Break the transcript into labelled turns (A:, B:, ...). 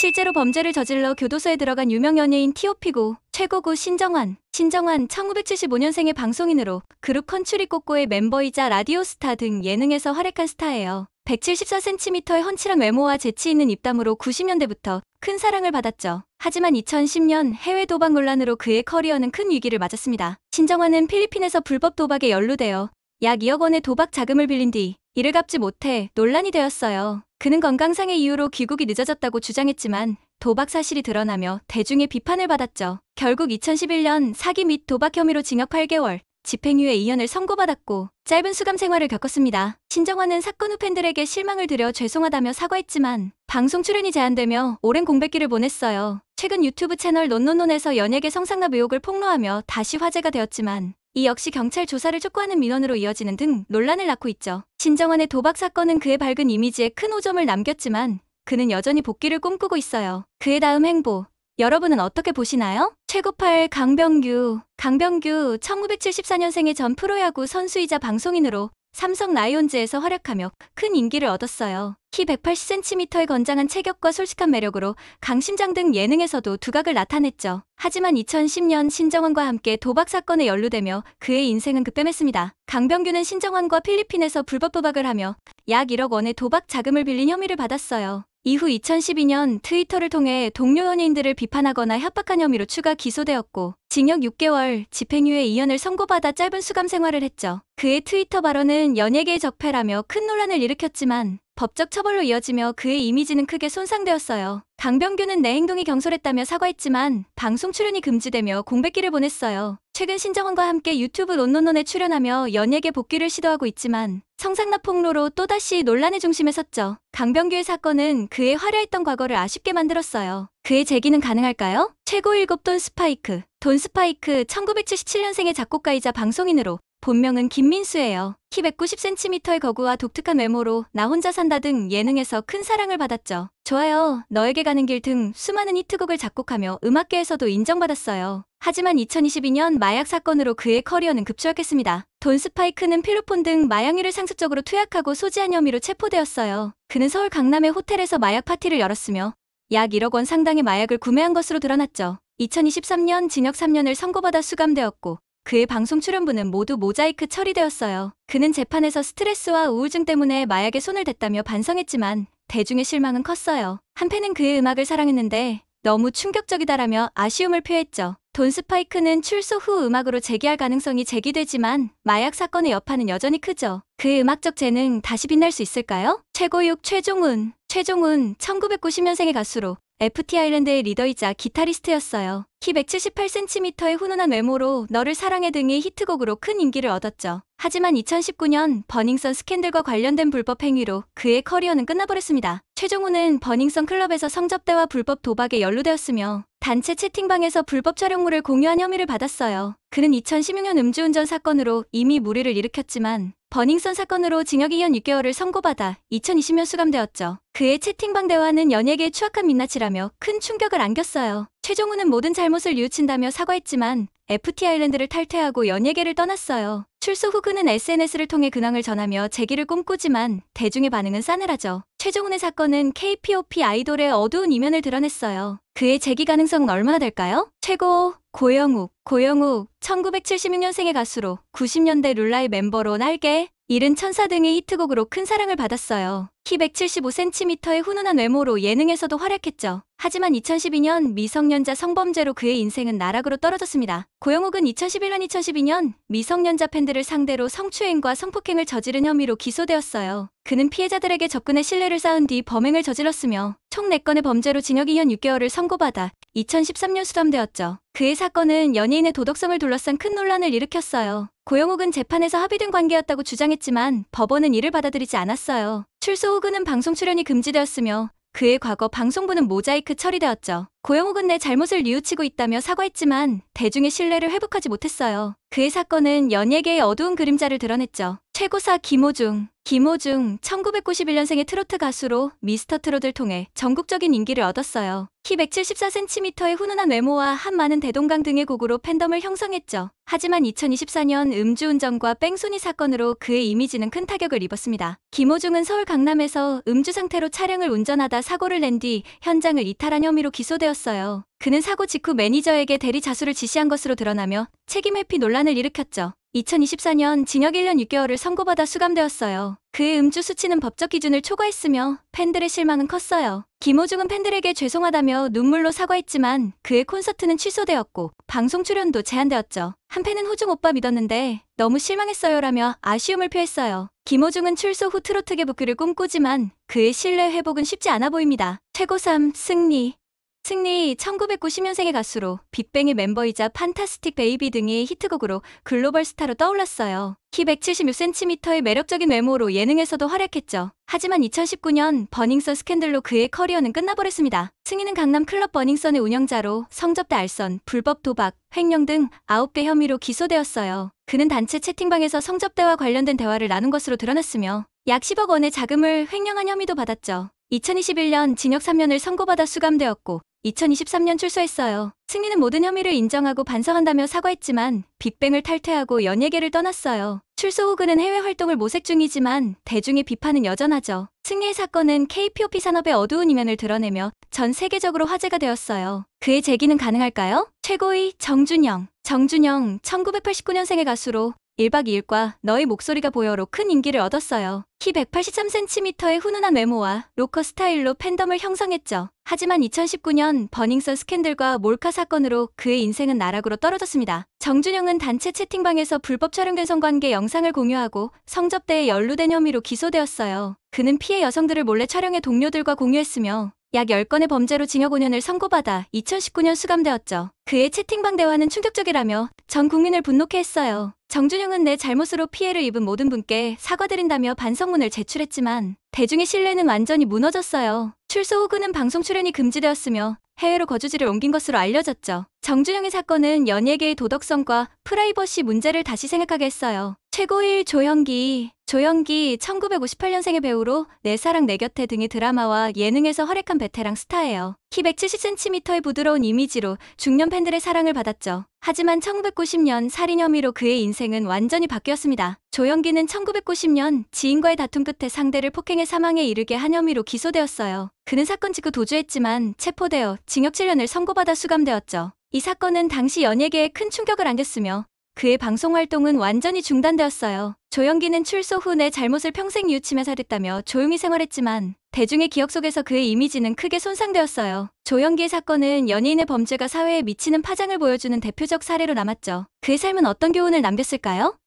A: 실제로 범죄를 저질러 교도소에 들어간 유명 연예인 T.O.P고 최고구 신정환 1975년생의 방송인으로 그룹 컨츄리 꼬꼬의 멤버이자 라디오스타 등 예능에서 활약한 스타예요. 174cm의 훤칠한 외모와 재치 있는 입담으로 90년대부터 큰 사랑을 받았죠. 하지만 2010년 해외 도박 논란으로 그의 커리어는 큰 위기를 맞았습니다. 신정환은 필리핀에서 불법 도박에 연루되어 약 2억 원의 도박 자금을 빌린 뒤 이를 갚지 못해 논란이 되었어요. 그는 건강상의 이유로 귀국이 늦어졌다고 주장했지만 도박 사실이 드러나며 대중의 비판을 받았죠. 결국 2011년 사기 및 도박 혐의로 징역 8개월, 집행유예 2년을 선고받았고 짧은 수감 생활을 겪었습니다. 신정환은 사건 후 팬들에게 실망을 드려 죄송하다며 사과했지만 방송 출연이 제한되며 오랜 공백기를 보냈어요. 최근 유튜브 채널 논논논에서 연예계 성상납 의혹을 폭로하며 다시 화제가 되었지만 이 역시 경찰 조사를 촉구하는 민원으로 이어지는 등 논란을 낳고 있죠. 신정환의 도박 사건은 그의 밝은 이미지에 큰 오점을 남겼지만 그는 여전히 복귀를 꿈꾸고 있어요. 그의 다음 행보, 여러분은 어떻게 보시나요? 최고팔 강병규 1974년생의 전 프로야구 선수이자 방송인으로 삼성 라이온즈에서 활약하며 큰 인기를 얻었어요. 키 180cm의 건장한 체격과 솔직한 매력으로 강심장 등 예능에서도 두각을 나타냈죠. 하지만 2010년 신정환과 함께 도박 사건에 연루되며 그의 인생은 급변했습니다. 강병규는 신정환과 필리핀에서 불법 도박을 하며 약 1억 원의 도박 자금을 빌린 혐의를 받았어요. 이후 2012년 트위터를 통해 동료 연예인들을 비판하거나 협박한 혐의로 추가 기소되었고 징역 6개월, 집행유예 2년을 선고받아 짧은 수감 생활을 했죠. 그의 트위터 발언은 연예계의 적폐라며 큰 논란을 일으켰지만 법적 처벌로 이어지며 그의 이미지는 크게 손상되었어요. 강병규는 내 행동이 경솔했다며 사과했지만 방송 출연이 금지되며 공백기를 보냈어요. 최근 신정환과 함께 유튜브 논논논에 출연하며 연예계 복귀를 시도하고 있지만 성상납 폭로로 또다시 논란의 중심에 섰죠. 강병규의 사건은 그의 화려했던 과거를 아쉽게 만들었어요. 그의 재기는 가능할까요? 최고 7 돈 스파이크 1977년생의 작곡가이자 방송인으로 본명은 김민수예요. 키 190cm의 거구와 독특한 외모로 나 혼자 산다 등 예능에서 큰 사랑을 받았죠. 좋아요, 너에게 가는 길 등 수많은 히트곡을 작곡하며 음악계에서도 인정받았어요. 하지만 2022년 마약 사건으로 그의 커리어는 급추락했습니다. 돈 스파이크는 필로폰 등 마약류를 상습적으로 투약하고 소지한 혐의로 체포되었어요. 그는 서울 강남의 호텔에서 마약 파티를 열었으며 약 1억 원 상당의 마약을 구매한 것으로 드러났죠. 2023년 징역 3년을 선고받아 수감되었고 그의 방송 출연분은 모두 모자이크 처리되었어요. 그는 재판에서 스트레스와 우울증 때문에 마약에 손을 댔다며 반성했지만 대중의 실망은 컸어요. 한팬은 그의 음악을 사랑했는데 너무 충격적이다라며 아쉬움을 표했죠. 돈 스파이크는 출소 후 음악으로 재기할 가능성이 제기되지만 마약 사건의 여파는 여전히 크죠. 그의 음악적 재능 다시 빛날 수 있을까요? 최고육 최종훈 1990년생의 가수로 FT 아일랜드의 리더이자 기타리스트였어요. 키 178cm의 훈훈한 외모로 너를 사랑해 등의 히트곡으로 큰 인기를 얻었죠. 하지만 2019년 버닝썬 스캔들과 관련된 불법 행위로 그의 커리어는 끝나버렸습니다. 최종훈은 버닝썬 클럽에서 성접대와 불법 도박에 연루되었으며 단체 채팅방에서 불법 촬영물을 공유한 혐의를 받았어요. 그는 2016년 음주운전 사건으로 이미 물의를 일으켰지만 버닝썬 사건으로 징역 2년 6개월을 선고받아 2020년 수감되었죠. 그의 채팅방 대화는 연예계에 추악한 민낯이라며 큰 충격을 안겼어요. 최종훈은 모든 잘못을 뉘우친다며 사과했지만 FT 아일랜드를 탈퇴하고 연예계를 떠났어요. 출소 후 그는 SNS를 통해 근황을 전하며 재기를 꿈꾸지만 대중의 반응은 싸늘하죠. 최종훈의 사건은 K-POP 아이돌의 어두운 이면을 드러냈어요. 그의 재기 가능성은 얼마나 될까요? 최고 고영욱 1976년생의 가수로 90년대 룰라의 멤버로 날개, 이른 천사 등의 히트곡으로 큰 사랑을 받았어요. 키 175cm의 훈훈한 외모로 예능에서도 활약했죠. 하지만 2012년 미성년자 성범죄로 그의 인생은 나락으로 떨어졌습니다. 고영욱은 2011년 2012년 미성년자 팬들을 상대로 성추행과 성폭행을 저지른 혐의로 기소되었어요. 그는 피해자들에게 접근해 신뢰를 쌓은 뒤 범행을 저질렀으며 총 4건의 범죄로 징역 2년 6개월을 선고받아 2013년 수감되었죠. 그의 사건은 연예인의 도덕성을 둘러싼 큰 논란을 일으켰어요. 고영욱은 재판에서 합의된 관계였다고 주장했지만 법원은 이를 받아들이지 않았어요. 출소 후 그는 방송 출연이 금지되었으며 그의 과거 방송부는 모자이크 처리되었죠. 고영욱은 내 잘못을 뉘우치고 있다며 사과했지만 대중의 신뢰를 회복하지 못했어요. 그의 사건은 연예계의 어두운 그림자를 드러냈죠. 최고사 김호중. 김호중 1991년생의 트로트 가수로 미스터 트롯을 통해 전국적인 인기를 얻었어요. 키 174cm의 훈훈한 외모와 한 많은 대동강 등의 곡으로 팬덤을 형성했죠. 하지만 2024년 음주운전과 뺑소니 사건으로 그의 이미지는 큰 타격을 입었습니다. 김호중은 서울 강남에서 음주 상태로 차량을 운전하다 사고를 낸 뒤 현장을 이탈한 혐의로 기소되었어요. 그는 사고 직후 매니저에게 대리 자수를 지시한 것으로 드러나며 책임 회피 논란을 일으켰죠. 2024년 징역 1년 6개월을 선고받아 수감되었어요. 그의 음주 수치는 법적 기준을 초과했으며 팬들의 실망은 컸어요. 김호중은 팬들에게 죄송하다며 눈물로 사과했지만 그의 콘서트는 취소되었고 방송 출연도 제한되었죠. 한 팬은 호중 오빠 믿었는데 너무 실망했어요라며 아쉬움을 표했어요. 김호중은 출소 후 트로트계 복귀를 꿈꾸지만 그의 신뢰 회복은 쉽지 않아 보입니다. 최고 3. 승리. 승리 1990년생의 가수로 빅뱅의 멤버이자 판타스틱 베이비 등의 히트곡으로 글로벌 스타로 떠올랐어요. 키 176cm의 매력적인 외모로 예능에서도 활약했죠. 하지만 2019년 버닝썬 스캔들로 그의 커리어는 끝나버렸습니다. 승리는 강남 클럽 버닝썬의 운영자로 성접대 알선, 불법 도박, 횡령 등 9개 혐의로 기소되었어요. 그는 단체 채팅방에서 성접대와 관련된 대화를 나눈 것으로 드러났으며 약 10억 원의 자금을 횡령한 혐의도 받았죠. 2021년 징역 3년을 선고받아 수감되었고 2023년 출소했어요. 승리는 모든 혐의를 인정하고 반성한다며 사과했지만 빅뱅을 탈퇴하고 연예계를 떠났어요. 출소 후 그는 해외 활동을 모색 중이지만 대중의 비판은 여전하죠. 승리의 사건은 K-POP 산업의 어두운 이면을 드러내며 전 세계적으로 화제가 되었어요. 그의 재기는 가능할까요? 최고의 정준영. 정준영 1989년생의 가수로 1박 2일과 너의 목소리가 보여로 큰 인기를 얻었어요. 키 183cm의 훈훈한 외모와 로커 스타일로 팬덤을 형성했죠. 하지만 2019년 버닝썬 스캔들과 몰카 사건으로 그의 인생은 나락으로 떨어졌습니다. 정준영은 단체 채팅방에서 불법 촬영된 성관계 영상을 공유하고 성접대에 연루된 혐의로 기소되었어요. 그는 피해 여성들을 몰래 촬영해 동료들과 공유했으며 약 10건의 범죄로 징역 5년을 선고받아 2019년 수감되었죠. 그의 채팅방 대화는 충격적이라며 전 국민을 분노케 했어요. 정준영은 내 잘못으로 피해를 입은 모든 분께 사과드린다며 반성문을 제출했지만 대중의 신뢰는 완전히 무너졌어요. 출소 후 그는 방송 출연이 금지되었으며 해외로 거주지를 옮긴 것으로 알려졌죠. 정준영의 사건은 연예계의 도덕성과 프라이버시 문제를 다시 생각하게 했어요. 최고1 조형기. 조형기 1958년생의 배우로 내 사랑 내 곁에 등의 드라마와 예능에서 활약한 베테랑 스타예요. 키 170cm의 부드러운 이미지로 중년 팬들의 사랑을 받았죠. 하지만 1990년 살인 혐의로 그의 인생은 완전히 바뀌었습니다. 조형기는 1990년 지인과의 다툼 끝에 상대를 폭행해 사망에 이르게 한 혐의로 기소되었어요. 그는 사건 직후 도주했지만 체포되어 징역 7년을 선고받아 수감되었죠. 이 사건은 당시 연예계에 큰 충격을 안겼으며 그의 방송 활동은 완전히 중단되었어요. 조형기는 출소 후 내 잘못을 평생 뉘우치며 살았다며 조용히 생활했지만 대중의 기억 속에서 그의 이미지는 크게 손상되었어요. 조형기의 사건은 연예인의 범죄가 사회에 미치는 파장을 보여주는 대표적 사례로 남았죠. 그의 삶은 어떤 교훈을 남겼을까요?